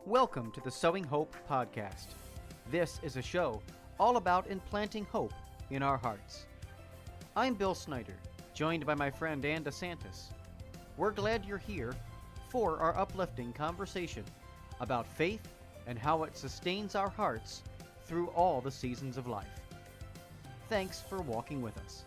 Welcome to the Sowing Hope podcast. This is a show all about implanting hope in our hearts. I'm Bill Snyder, joined by my friend Ann DeSantis. We're glad you're here for our uplifting conversation about faith and how it sustains our hearts through all the seasons of life. Thanks for walking with us.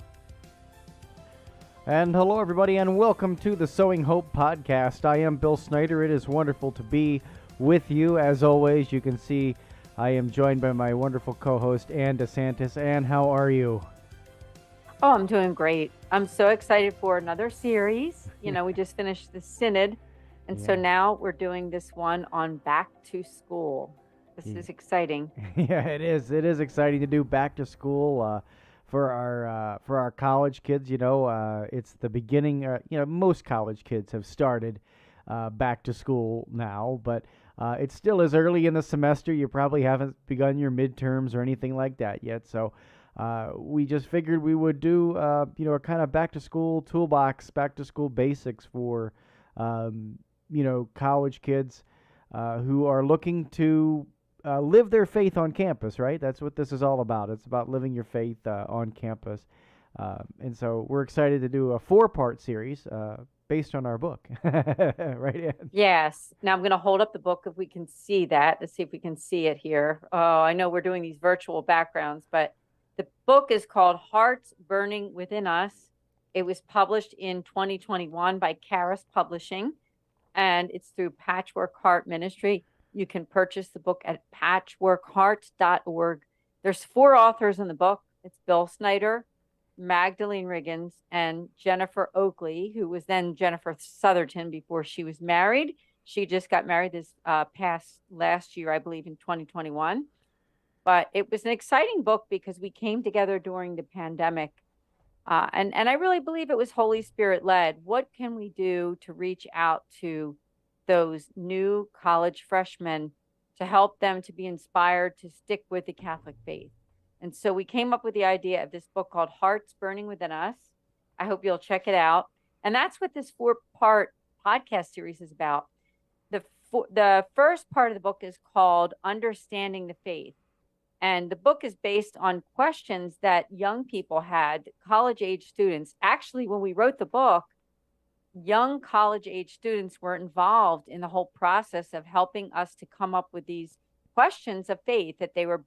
And hello, everybody, and welcome to the Sowing Hope podcast. I am Bill Snyder. It is wonderful to be with you. As always, you can see I am joined by my wonderful co-host, Ann DeSantis. Ann, how are you? Oh, I'm doing great. I'm so excited for another series. You know, we just finished the Synod, and so now we're doing this one on back to school. This is exciting. Yeah, it is. It is exciting to do back to school for our college kids. You know, it's the beginning. You know, most college kids have started back to school now, but it still is early in the semester. You probably haven't begun your midterms or anything like that yet. So we just figured we would do, a kind of back to school toolbox, back to school basics for, college kids who are looking to live their faith on campus, right? That's what this is all about. It's about living your faith on campus. And so we're excited to do a 4-part series based on our book, right, Ann? Yes. Now I'm going to hold up the book if we can see that. Let's see if we can see it here. Oh, I know we're doing these virtual backgrounds, but the book is called Hearts Burning Within Us. It was published in 2021 by Charis Publishing, and it's through Patchwork Heart Ministry. You can purchase the book at patchworkheart.org. There's 4 authors in the book. It's Bill Snyder, Magdalene Riggins, and Jennifer Oakley, who was then Jennifer Southerton before she was married. She just got married this past last year, I believe, in 2021. But it was an exciting book because we came together during the pandemic. And I really believe it was Holy Spirit led. What can we do to reach out to those new college freshmen to help them to be inspired to stick with the Catholic faith? And so we came up with the idea of this book called Hearts Burning Within Us. I hope you'll check it out. And that's what this 4-part podcast series is about. The first part of the book is called Understanding the Faith. And the book is based on questions that young people had, college-age students. Actually, when we wrote the book, young college-age students were involved in the whole process of helping us to come up with these questions of faith that they were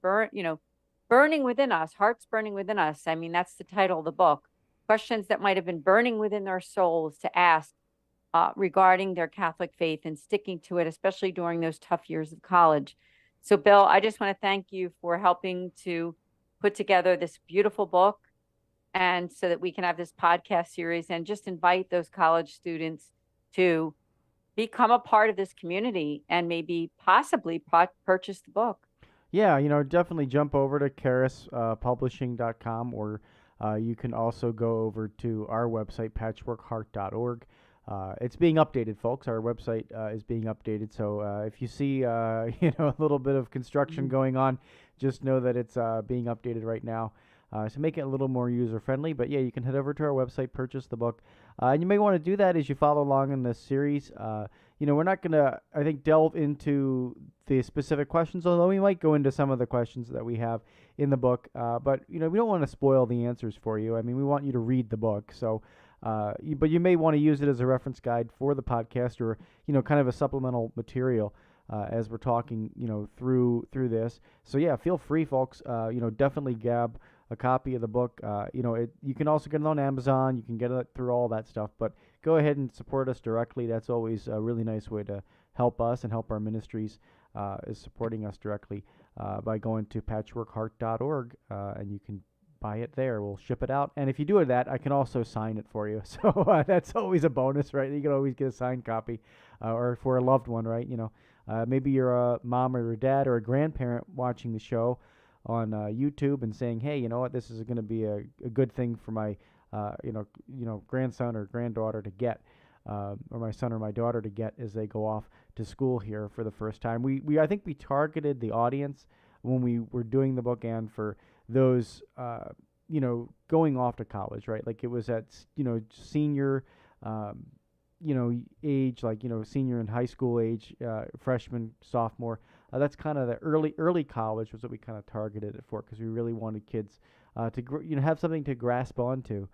burning within us, hearts burning within us. I mean, that's the title of the book. Questions that might have been burning within their souls to ask regarding their Catholic faith and sticking to it, especially during those tough years of college. So, Bill, I just want to thank you for helping to put together this beautiful book, and so that we can have this podcast series and just invite those college students to become a part of this community and maybe possibly purchase the book. Yeah, definitely jump over to charispublishing.com, or you can also go over to our website, patchworkheart.org. It's being updated, folks. Our website is being updated. So if you see, a little bit of construction going on, just know that it's being updated right now. So make it a little more user-friendly. But yeah, you can head over to our website, purchase the book. And you may want to do that as you follow along in this series. We're not going to, I think, delve into the specific questions, although we might go into some of the questions that we have in the book. But, we don't want to spoil the answers for you. I mean, we want you to read the book. So, but you may want to use it as a reference guide for the podcast, or, kind of a supplemental material as we're talking, through this. So, yeah, feel free, folks. Definitely grab a copy of the book. You can also get it on Amazon. You can get it through all that stuff. But go ahead and support us directly. That's always a really nice way to help us and help our ministries, is supporting us directly by going to patchworkheart.org, and you can buy it there. We'll ship it out. And if you do that, I can also sign it for you. So that's always a bonus, right? You can always get a signed copy, or for a loved one, right? Maybe you're a mom or a dad or a grandparent watching the show on YouTube and saying, hey, you know what, this is going to be a good thing for my grandson or granddaughter to get, or my son or my daughter to get as they go off to school here for the first time. I think we targeted the audience when we were doing the book, and for those going off to college, right? Like it was at senior age, like, senior and high school age, freshman, sophomore. That's kind of the early college was what we kind of targeted it for, because we really wanted kids to have something to grasp onto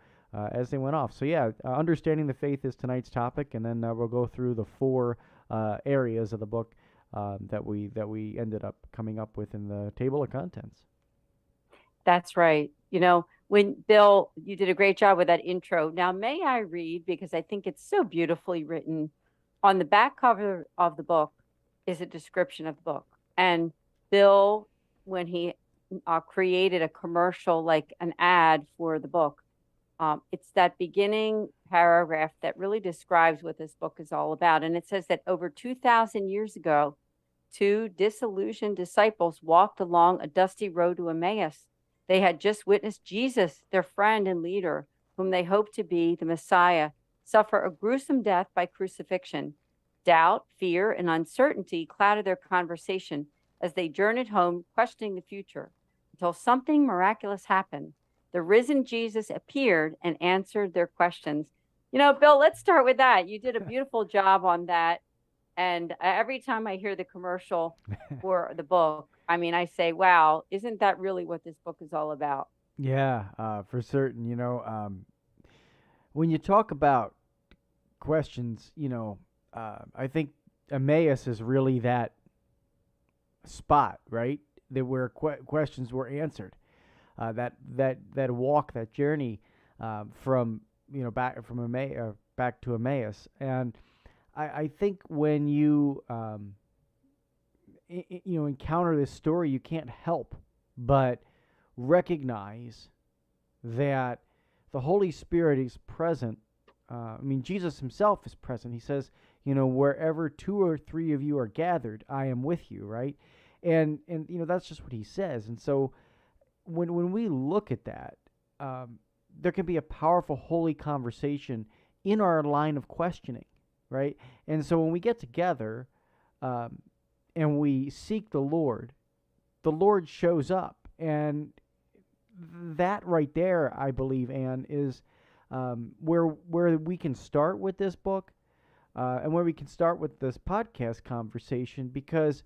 as they went off. So yeah, understanding the faith is tonight's topic, and then we'll go through the four areas of the book that we ended up coming up with in the table of contents. That's right. When Bill, you did a great job with that intro. Now, may I read, because I think it's so beautifully written. On the back cover of the book is a description of the book. And Bill, when he created a commercial, like an ad for the book, it's that beginning paragraph that really describes what this book is all about. And it says that over 2,000 years ago, two disillusioned disciples walked along a dusty road to Emmaus. They had just witnessed Jesus, their friend and leader, whom they hoped to be the Messiah, suffer a gruesome death by crucifixion. Doubt, fear, and uncertainty clouded their conversation as they journeyed home, questioning the future, until something miraculous happened. The risen Jesus appeared and answered their questions. Bill, let's start with that. You did a beautiful job on that. And every time I hear the commercial for the book, I say, wow, isn't that really what this book is all about? Yeah, for certain. When you talk about questions, I think Emmaus is really that spot, right? Where questions were answered. That walk, that journey from back to Emmaus, and I think when you encounter this story, you can't help but recognize that the Holy Spirit is present. Jesus himself is present. He says, wherever two or three of you are gathered, I am with you, right? And that's just what he says. And so when we look at that, there can be a powerful, holy conversation in our line of questioning, right? And so when we get together and we seek the Lord shows up. And that right there, I believe, Anne, is where we can start with this book and where we can start with this podcast conversation, because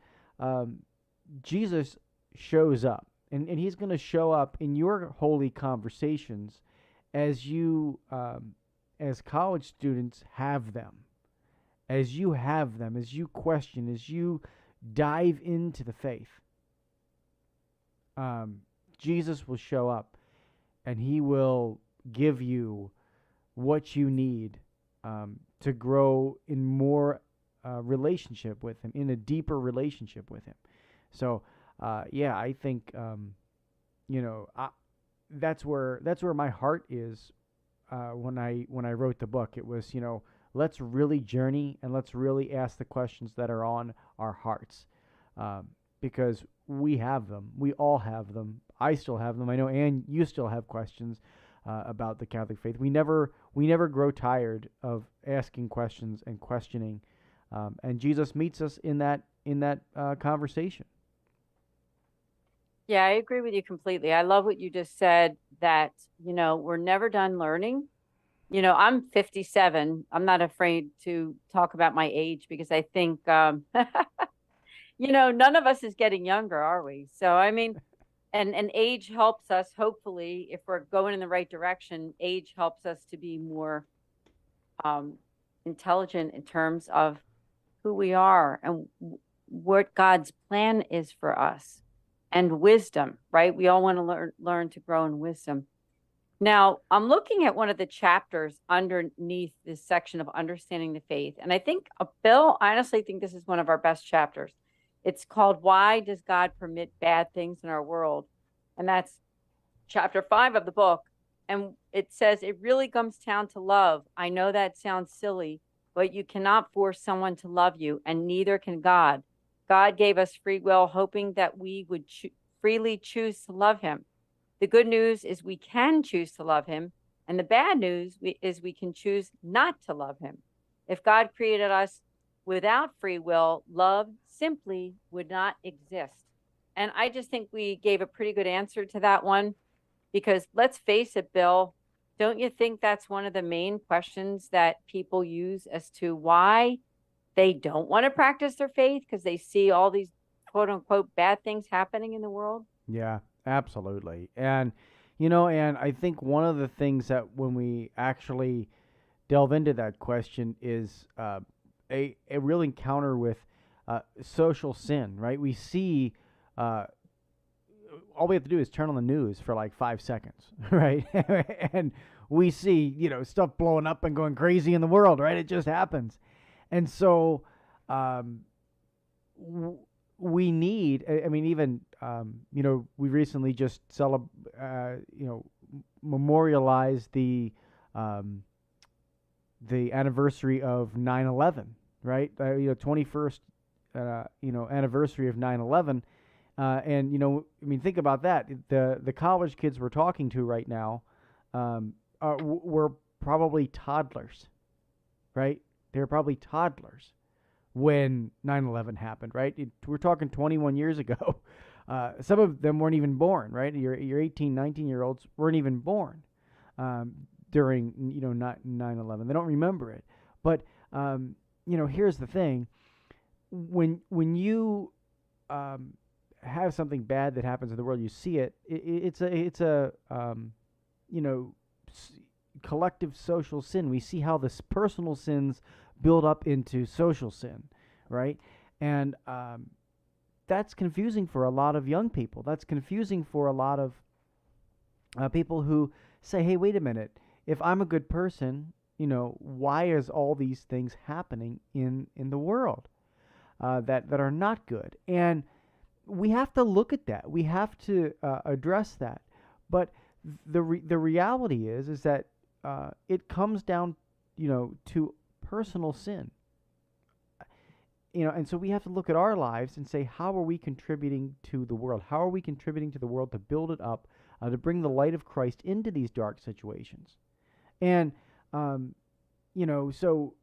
Jesus shows up. And he's going to show up in your holy conversations as you, as college students, have them. As you question, as you dive into the faith, Jesus will show up, and he will give you what you need to grow in more relationship with him, in a deeper relationship with him. So, I think that's where my heart is when I wrote the book. It was, let's really journey and let's really ask the questions that are on our hearts, because we have them. We all have them. I still have them. I know, Anne, you still have questions about the Catholic faith. We never grow tired of asking questions and questioning, and Jesus meets us in that conversation. Yeah, I agree with you completely. I love what you just said, that, we're never done learning. I'm 57. I'm not afraid to talk about my age, because I think, none of us is getting younger, are we? So, and age helps us, hopefully, if we're going in the right direction, age helps us to be more intelligent in terms of who we are and what God's plan is for us. And wisdom, right? We all want to learn to grow in wisdom. Now, I'm looking at one of the chapters underneath this section of understanding the faith. And I think, Bill, I honestly think this is one of our best chapters. It's called, Why Does God Permit Bad Things in Our World? And that's chapter 5 of the book. And it says, it really comes down to love. I know that sounds silly, but you cannot force someone to love you, and neither can God. God gave us free will, hoping that we would freely choose to love him. The good news is we can choose to love him, and the bad news is we can choose not to love him. If God created us without free will, love simply would not exist. And I just think we gave a pretty good answer to that one, because let's face it, Bill, don't you think that's one of the main questions that people use as to why they don't want to practice their faith, because they see all these quote unquote bad things happening in the world? Yeah, absolutely. And I think one of the things that when we actually delve into that question is a real encounter with social sin, right? We see uh, all we have to do is turn on the news for like 5 seconds, right? And we see, stuff blowing up and going crazy in the world, right? It just happens. And so um, we need, I mean, even, we recently just memorialized the anniversary of 9/11, right? 21st, anniversary of 9/11. And I mean, think about that. The college kids we're talking to right now, were probably toddlers, right? They were probably toddlers when 9/11 happened, right? We're talking 21 years ago. Some of them weren't even born, right? Your 18, 19-year-olds weren't even born during 9/11. They don't remember it. But here's the thing: when you have something bad that happens in the world, you see it. It's a collective social sin. We see how this personal sins build up into social sin, right? And that's confusing for a lot of young people. That's confusing for a lot of people who say, "Hey, wait a minute. If I'm a good person, why is all these things happening in the world that are not good?" And we have to look at that. We have to address that. But the reality is that it comes down, to personal sin. And so we have to look at our lives and say, how are we contributing to the world? How are we contributing to the world to build it up, to bring the light of Christ into these dark situations? And so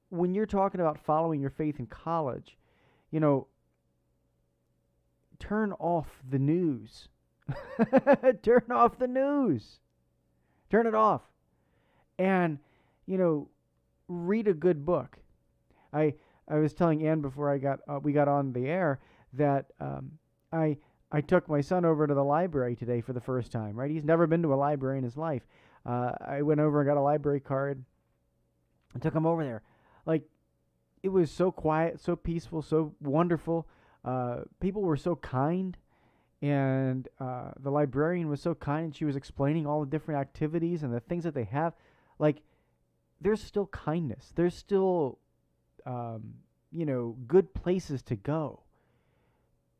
when you're talking about following your faith in college, turn off the news. Turn off the news. Turn it off. And, read a good book. I was telling Ann before we got on the air that I took my son over to the library today for the first time, right? He's never been to a library in his life. I went over and got a library card and took him over there. Like, it was so quiet, so peaceful, so wonderful. People were so kind, and the librarian was so kind, and she was explaining all the different activities and the things that they have. Like, there's still kindness. There's still, good places to go.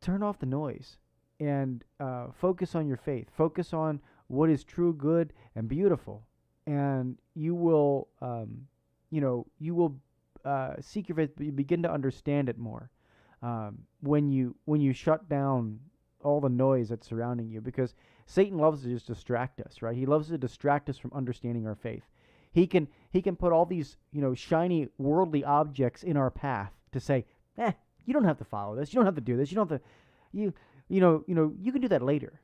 Turn off the noise and focus on your faith. Focus on what is true, good, and beautiful, and you will, seek your faith. But you begin to understand it more. When you shut down all the noise that's surrounding you, because Satan loves to just distract us, right? He loves to distract us from understanding our faith. He can put all these shiny worldly objects in our path to say, you don't have to follow this, you don't have to do this, you don't have to, you can do that later.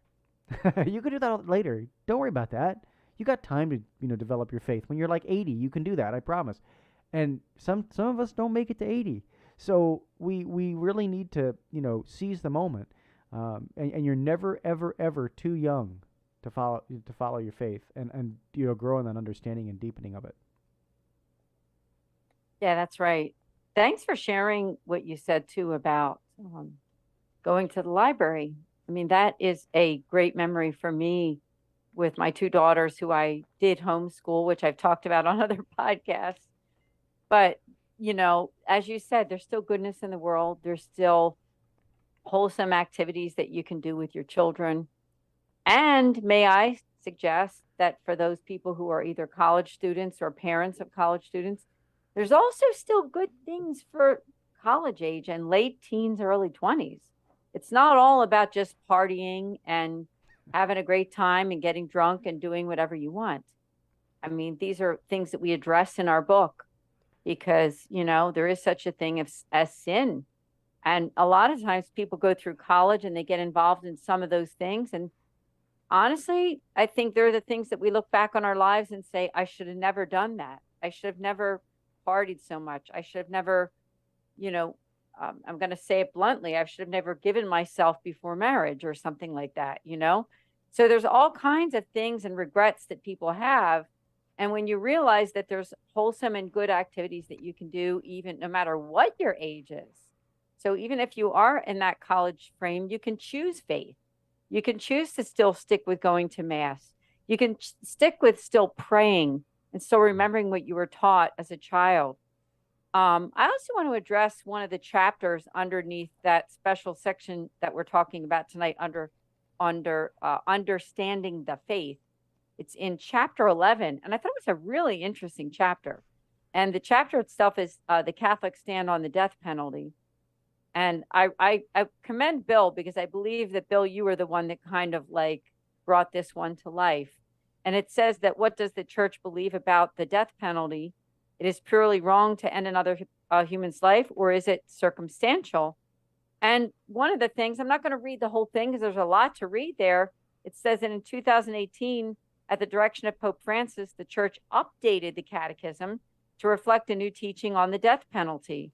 You can do that later. Don't worry about that. You got time to develop your faith. When you're like 80, you can do that. I promise. And some of us don't make it to 80. So we really need to, seize the moment. And you're never, ever, ever too young to follow your faith and grow in that understanding and deepening of it. Yeah, that's right. Thanks for sharing what you said too about going to the library. I mean, that is a great memory for me with my two daughters who I did homeschool, which I've talked about on other podcasts. But, as you said, there's still goodness in the world. There's still wholesome activities that you can do with your children. And may I suggest that for those people who are either college students or parents of college students, there's also still good things for college age and late teens, early 20s. It's not all about just partying and having a great time and getting drunk and doing whatever you want. I mean, these are things that we address in our book because, there is such a thing as sin. And a lot of times people go through college and they get involved in some of those things and honestly, I think they're the things that we look back on our lives and say, I should have never done that. I should have never partied so much. I should have never, you know, I'm going to say it bluntly, I should have never given myself before marriage or something like that, you know? So there's all kinds of things and regrets that people have. And when you realize that there's wholesome and good activities that you can do, even no matter what your age is. So even if you are in that college frame, you can choose faith. You can choose to still stick with going to mass. You can stick with still praying and still remembering what you were taught as a child. I also want to address one of the chapters underneath that special section that we're talking about tonight under understanding the faith. It's in chapter 11, and I thought it was a really interesting chapter. And the chapter itself is the Catholic stand on the death penalty. And I commend Bill, because I believe that, Bill, you were the one that kind of like brought this one to life. And it says that, what does the church believe about the death penalty? It is purely wrong to end another human's life, or is it circumstantial? And one of the things, I'm not going to read the whole thing because there's a lot to read there. It says that in 2018, at the direction of Pope Francis, the church updated the catechism to reflect a new teaching on the death penalty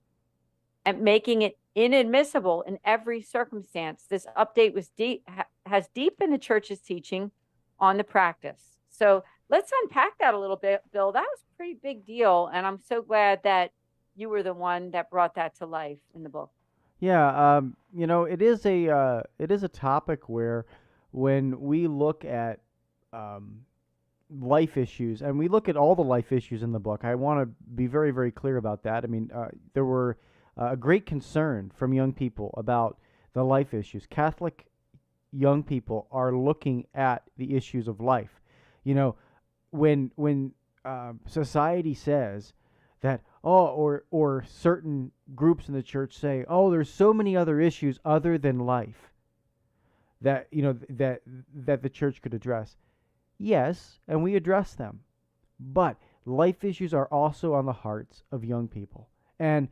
and making it inadmissible in every circumstance. This update has deepened the church's teaching on the practice. So let's unpack that a little bit, Bill. That was a pretty big deal, and I'm so glad that you were the one that brought that to life in the book. Yeah, it is a topic where, when we look at life issues, and we look at all the life issues in the book, I want to be very, very clear about that. I mean, there were a great concern from young people about the life issues. Catholic young people are looking at the issues of life. You know, when society says that, or certain groups in the church say, oh, there's so many other issues other than life that that the church could address. Yes, and we address them, but life issues are also on the hearts of young people. And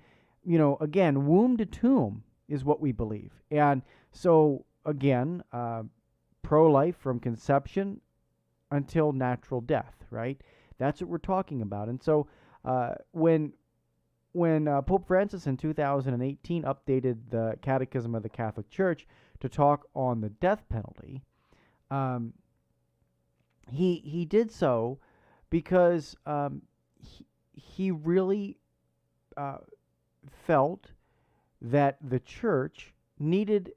again, womb to tomb is what we believe. And so again, pro-life from conception until natural death, right? That's what we're talking about. And so when Pope Francis in 2018 updated the Catechism of the Catholic Church to talk on the death penalty, he did so because he really felt that the church needed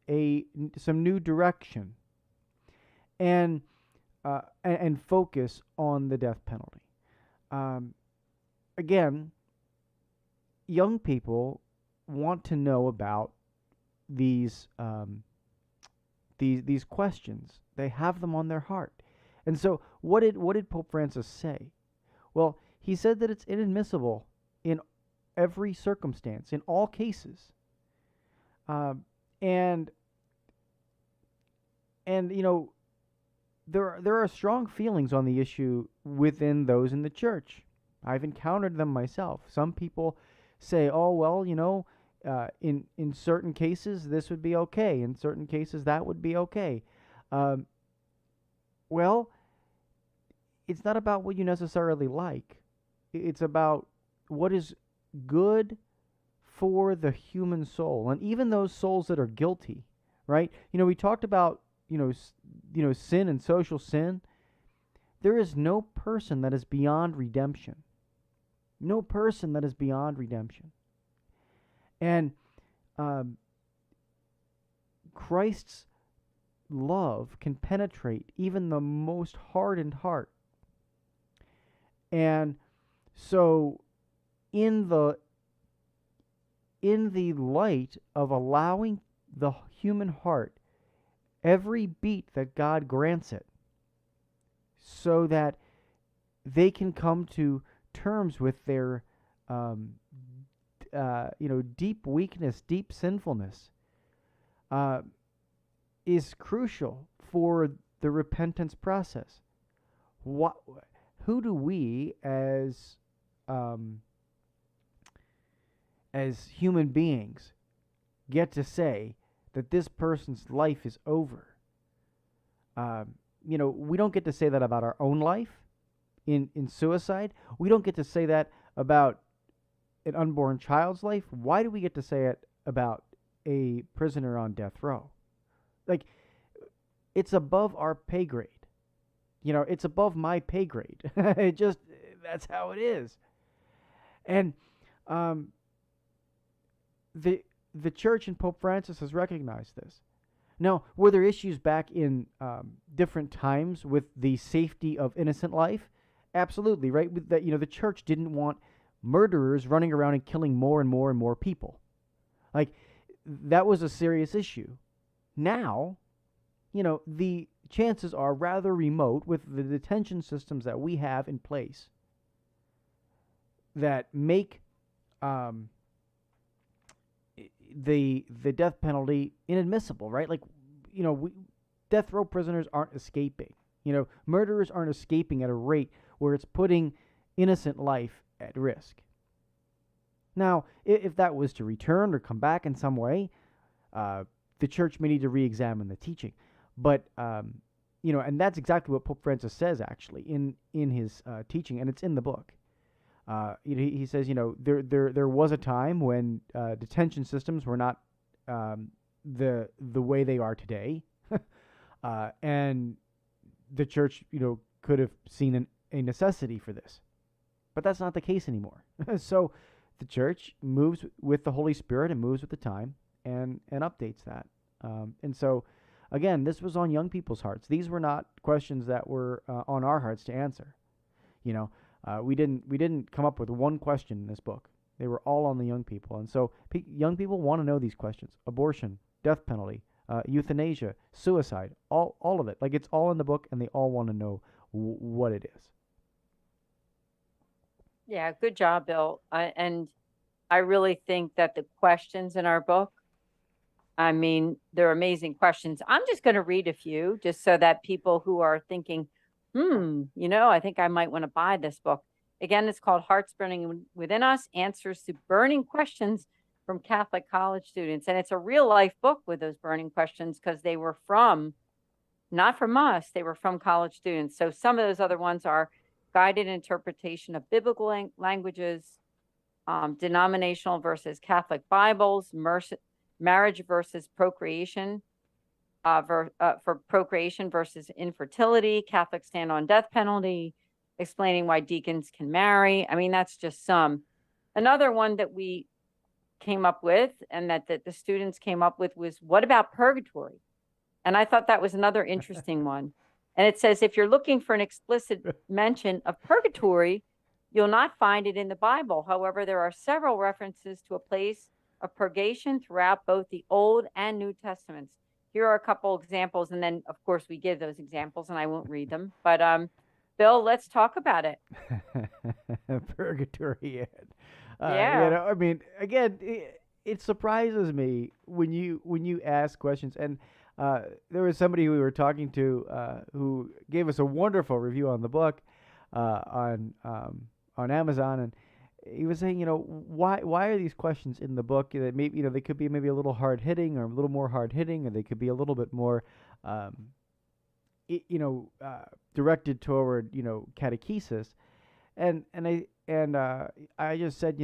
some new direction and focus on the death penalty. Again, young people want to know about these questions. They have them on their heart. And so what did Pope Francis say? Well, he said that it's inadmissible in every circumstance, in all cases. And there are strong feelings on the issue within those in the church. I've encountered them myself. Some people say, oh, well, in certain cases this would be okay, in certain cases that would be okay. Well, it's not about what you necessarily like. It's about what is good for the human soul, and even those souls that are guilty, right? We talked about sin and social sin. There is no person that is beyond redemption. No person that is beyond redemption. And Christ's love can penetrate even the most hardened heart. And so in the light of allowing the human heart every beat that God grants it, so that they can come to terms with their deep weakness, deep sinfulness, is crucial for the repentance process. Who do we as human beings get to say that this person's life is over? we don't get to say that about our own life in suicide. We don't get to say that about an unborn child's life. Why do we get to say it about a prisoner on death row? Like, it's above our pay grade. It's above my pay grade. That's how it is. And the church and Pope Francis has recognized this. Now, were there issues back in different times with the safety of innocent life? Absolutely, right? With that, the church didn't want murderers running around and killing more and more and more people. Like, that was a serious issue. Now, the chances are rather remote with the detention systems that we have in place that make the death penalty inadmissible, right? Like, death row prisoners aren't escaping. Murderers aren't escaping at a rate where it's putting innocent life at risk. Now, if that was to return or come back in some way, the church may need to re-examine the teaching. But, and that's exactly what Pope Francis says, actually, in his teaching, and it's in the book. He says, there was a time when detention systems were not the way they are today, and the church, could have seen a necessity for this. But that's not the case anymore. So the church moves with the Holy Spirit and moves with the time and updates that. And so, again, this was on young people's hearts. These were not questions that were on our hearts to answer. We didn't come up with one question in this book. They were all on the young people. And so young people want to know these questions: abortion, death penalty, euthanasia, suicide, all of it. Like, it's all in the book, and they all want to know what it is. Yeah, good job, Bill. And I really think that the questions in our book, they're amazing questions. I'm just going to read a few just so that people who are thinking, I think I might want to buy this book. Again, it's called Hearts Burning Within Us, Answers to Burning Questions from Catholic College Students. And it's a real life book with those burning questions because they were not from us, they were from college students. So some of those other ones are Guided Interpretation of Biblical Languages, Denominational versus Catholic Bibles, Marriage versus Procreation, for procreation versus infertility, Catholic stand on death penalty, explaining why deacons can marry. That's just some. Another one that we came up with and that the students came up with was, what about purgatory? And I thought that was another interesting one. And it says, if you're looking for an explicit mention of purgatory, you'll not find it in the Bible. However, there are several references to a place of purgation throughout both the Old and New Testaments. Here are a couple examples, and then, of course, we give those examples, and I won't read them. But, Bill, let's talk about it. Purgatory, Ed. Yeah. Again, it surprises me when you ask questions. And there was somebody we were talking to who gave us a wonderful review on the book on Amazon, and he was saying, why are these questions in the book that maybe, they could be maybe a little hard hitting or a little more hard hitting, or they could be a little bit more, directed toward, catechesis. And I just said,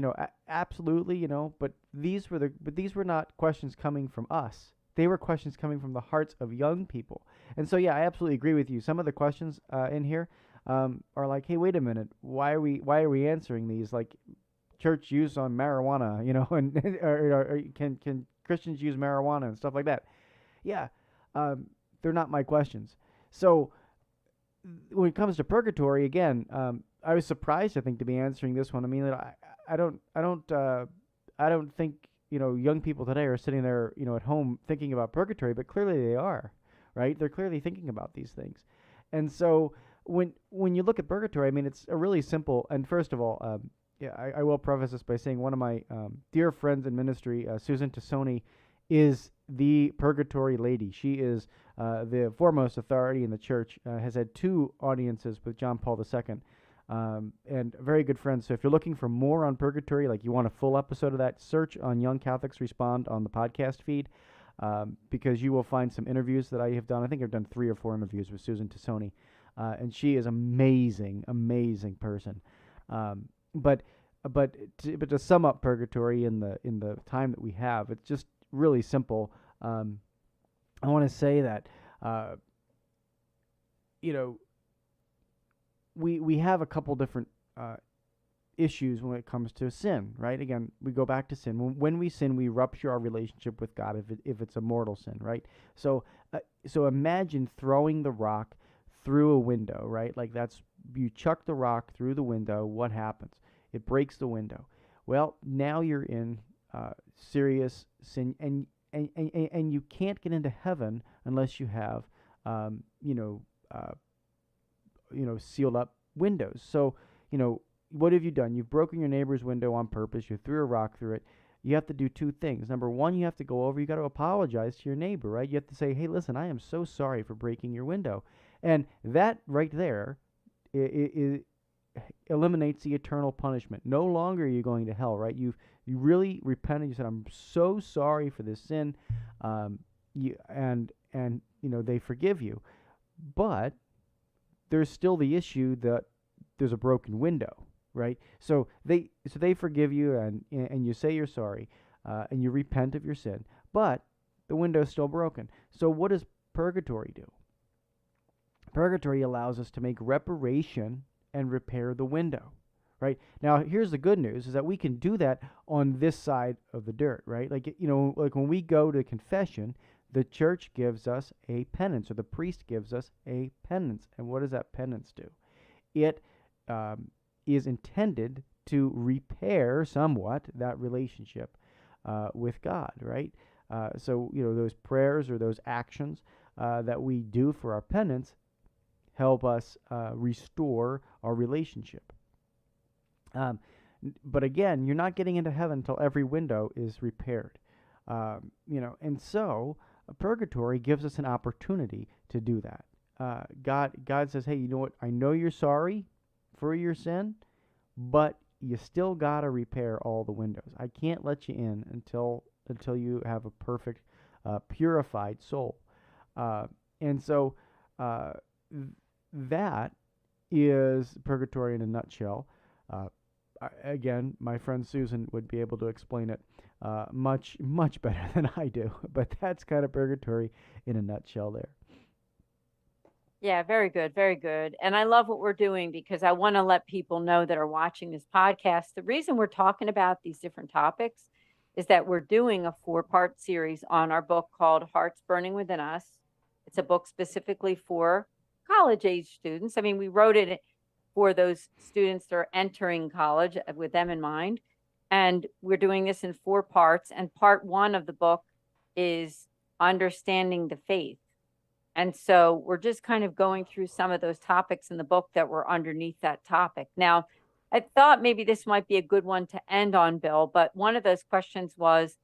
absolutely, but these were not questions coming from us. They were questions coming from the hearts of young people. And so, yeah, I absolutely agree with you. Some of the questions in here are like, hey, wait a minute, why are we answering these? Like, church use on marijuana, and or can Christians use marijuana and stuff like that? Yeah, they're not my questions. So when it comes to purgatory, again, I was surprised, I think, to be answering this one. I don't think young people today are sitting there, at home thinking about purgatory, but clearly they are, right? They're clearly thinking about these things. And so when you look at purgatory, it's a really simple, and first of all, I will preface this by saying one of my dear friends in ministry, Susan Tassoni, is the purgatory lady. She is the foremost authority in the church, has had 2 audiences with John Paul II, and very good friends. So if you're looking for more on purgatory, like you want a full episode of that, search on Young Catholics Respond on the podcast feed. because you will find some interviews that I have done. I think I've done 3 or 4 interviews with Susan Tassoni, and she is amazing, amazing person. But to sum up purgatory in the time that we have, it's just really simple. I want to say that you know we have a couple different issues when it comes to sin, right? Again, we go back to sin. When we sin, we rupture our relationship with God if it's a mortal sin, right? So imagine throwing the rock through a window, right? Like you chuck the rock through the window. What happens? It breaks the window. Well, now you're in serious sin, and you can't get into heaven unless you have sealed up windows. So what have you done? You've broken your neighbor's window on purpose. You threw a rock through it. You have to do 2 things. Number one, you have to go over. You got to apologize to your neighbor, right? You have to say, "Hey, listen, I am so sorry for breaking your window," and that right there it eliminates the eternal punishment. No longer are you going to hell, right? You really repented. You said, "I'm so sorry for this sin," and they forgive you, but there's still the issue that there's a broken window, right? So they forgive you, and you say you're sorry, and you repent of your sin, but the window is still broken. So what does purgatory do? Purgatory allows us to make reparation and repair the window, right? Now, here's the good news, is that we can do that on this side of the dirt, right? Like when we go to confession, the church gives us a penance, or the priest gives us a penance. And what does that penance do? It is intended to repair somewhat that relationship with God, right? So those prayers or those actions that we do for our penance help us restore our relationship. But again, you're not getting into heaven until every window is repaired. And so purgatory gives us an opportunity to do that. God says, "Hey, you know what? I know you're sorry for your sin, but you still gotta repair all the windows. I can't let you in until you have a perfect, purified soul." And so that is purgatory in a nutshell. Again, my friend Susan would be able to explain it much better than I do, but that's kind of purgatory in a nutshell there. Yeah, very good, very good. And I love what we're doing because I want to let people know that are watching this podcast. The reason we're talking about these different topics is that we're doing a 4-part series on our book called Hearts Burning Within Us. It's a book specifically for college age students. I mean, we wrote it for those students that are entering college with them in mind. And we're doing this in 4 parts. And part 1 of the book is understanding the faith. And so we're just kind of going through some of those topics in the book that were underneath that topic. Now, I thought maybe this might be a good one to end on, Bill, but one of those questions was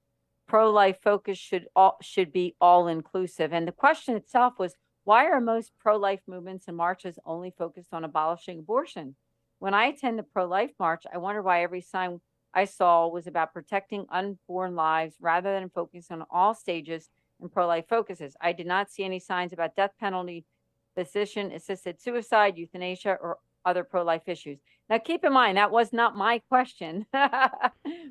pro-life focus should be all-inclusive. And the question itself was, why are most pro-life movements and marches only focused on abolishing abortion? When I attend the pro-life march, I wonder why every sign I saw was about protecting unborn lives rather than focusing on all stages and pro-life focuses. I did not see any signs about death penalty, physician-assisted suicide, euthanasia, or other pro-life issues. Now, keep in mind, that was not my question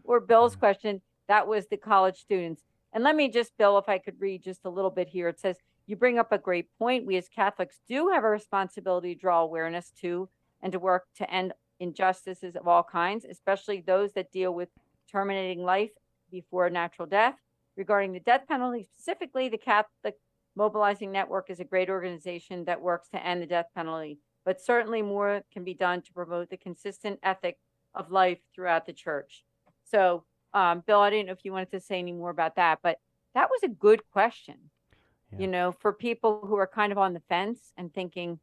or Bill's question. That was the college students. And let me just, Bill, if I could read just a little bit here. It says, "You bring up a great point. We as Catholics do have a responsibility to draw awareness to and to work to end injustices of all kinds, especially those that deal with terminating life before natural death. Regarding the death penalty, specifically, the Catholic Mobilizing Network is a great organization that works to end the death penalty, but certainly more can be done to promote the consistent ethic of life throughout the church." So, Bill, I didn't know if you wanted to say any more about that, but that was a good question. Yeah. For people who are kind of on the fence and thinking,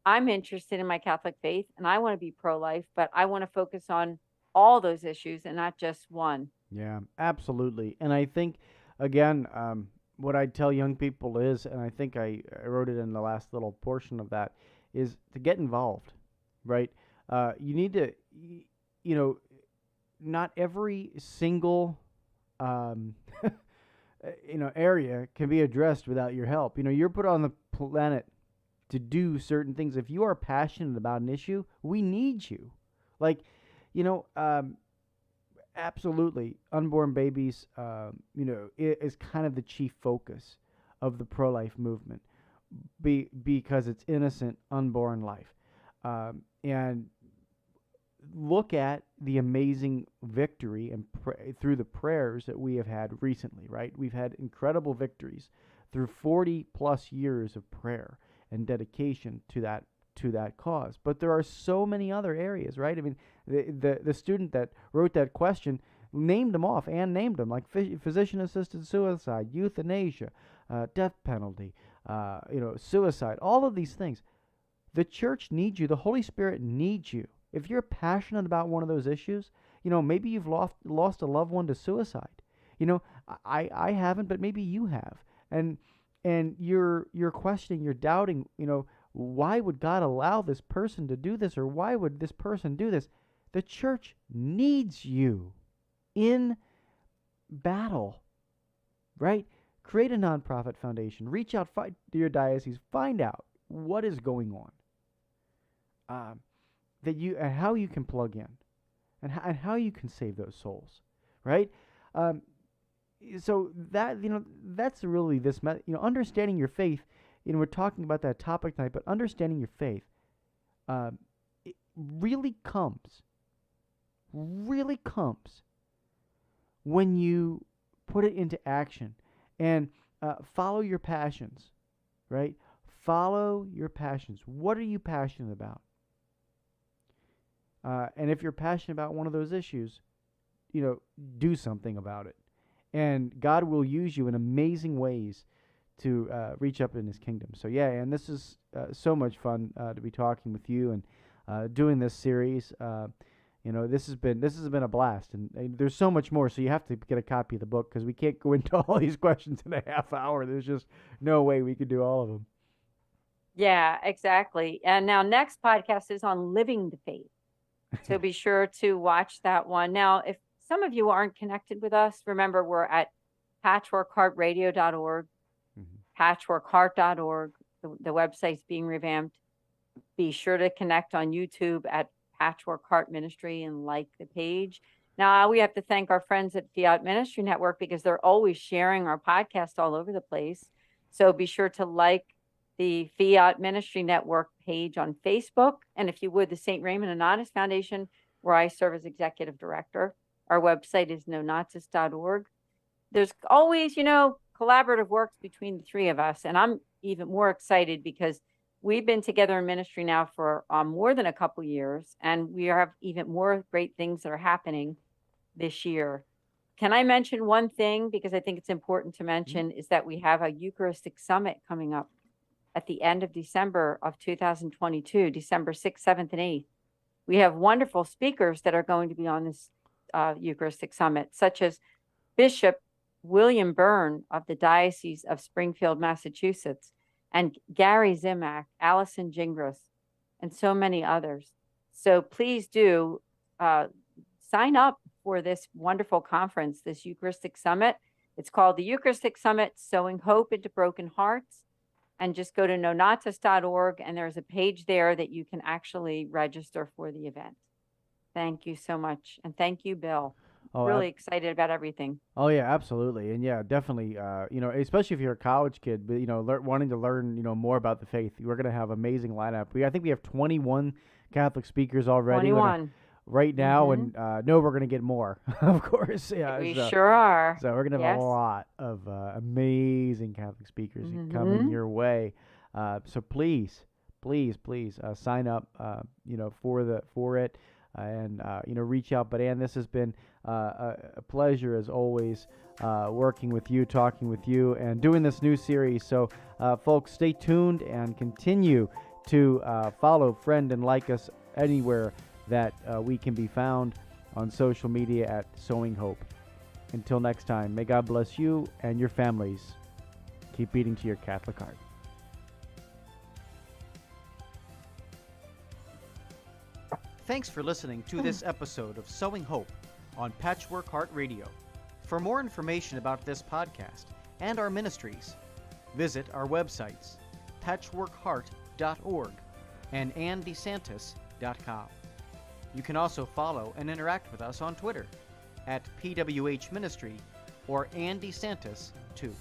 I'm interested in my Catholic faith and I want to be pro-life, but I want to focus on all those issues and not just one. Yeah, absolutely. And I think, again, what I tell young people is, and I think I wrote it in the last little portion of that, is to get involved, right? You need to, not every single area can be addressed without your help. You're put on the planet to do certain things. If you are passionate about an issue, we need you. Like, you know, absolutely, unborn babies, is kind of the chief focus of the pro-life movement, because it's innocent, unborn life, and look at the amazing victory and through the prayers that we have had recently. Right, we've had incredible victories through 40 plus years of prayer and dedication to that cause. But there are so many other areas, right? I mean, the student that wrote that question named them off and named them, like physician-assisted suicide, euthanasia, death penalty, suicide, all of these things. The church needs you. The Holy Spirit needs you. If you're passionate about one of those issues, maybe you've lost a loved one to suicide. I haven't, but maybe you have. And you're questioning, you're doubting, why would God allow this person to do this, or why would this person do this? The church needs you in battle, right? Create a nonprofit foundation. Reach out to your diocese. Find out what is going on, and how you can plug in, and how you can save those souls, right? So that's really this. Understanding your faith. We're talking about that topic tonight, but understanding your faith, it really comes when you put it into action and follow your passions, right? Follow your passions. What are you passionate about? And if you're passionate about one of those issues, do something about it. And God will use you in amazing ways to reach up in His kingdom. So yeah, and this is so much fun to be talking with you and doing this series. This has been a blast, and there's so much more. So you have to get a copy of the book, because we can't go into all these questions in a half hour. There's just no way we could do all of them. Yeah, exactly. And now next podcast is on living the faith. So be sure to watch that one. Now, if some of you aren't connected with us, remember we're at patchworkheartradio.org, patchworkheart.org. The website's being revamped. Be sure to connect on YouTube at Patchwork Heart Ministry and like the page. Now, we have to thank our friends at Fiat Ministry Network, because they're always sharing our podcast all over the place. So be sure to like the Fiat Ministry Network page on Facebook. And if you would, the St. Raymond Anonymous Foundation, where I serve as executive director. Our website is nonazis.org. There's always, collaborative works between the three of us. And I'm even more excited because we've been together in ministry now for more than a couple years, and we have even more great things that are happening this year. Can I mention one thing, because I think it's important to mention, is that we have a Eucharistic Summit coming up at the end of December of 2022, December 6th, 7th, and 8th. We have wonderful speakers that are going to be on this Eucharistic Summit, such as Bishop William Byrne of the Diocese of Springfield, Massachusetts, and Gary Zimak, Allison Gingras, and so many others. So please do sign up for this wonderful conference, this Eucharistic Summit. It's called the Eucharistic Summit, Sowing Hope into Broken Hearts. And just go to nonazis.org, and there's a page there that you can actually register for the event. Thank you so much. And thank you, Bill. Really excited about everything. Oh yeah, absolutely. And yeah, definitely, especially if you're a college kid, but, wanting to learn, more about the faith, we're going to have amazing lineup. I think we have 21 Catholic speakers already. 21. Right now, and we're going to get more, of course. Yeah, we sure are. So we're going to have a lot of amazing Catholic speakers coming your way. So please sign up, for it, and reach out. But Ann, this has been a pleasure as always, working with you, talking with you, and doing this new series. So, folks, stay tuned and continue to follow, friend, and like us anywhere that we can be found on social media at Sowing Hope. Until next time, may God bless you and your families. Keep beating to your Catholic heart. Thanks for listening to this episode of Sowing Hope on Patchwork Heart Radio. For more information about this podcast and our ministries, visit our websites, patchworkheart.org and andesantis.com. You can also follow and interact with us on Twitter at PWH Ministry or Andy Santis 2.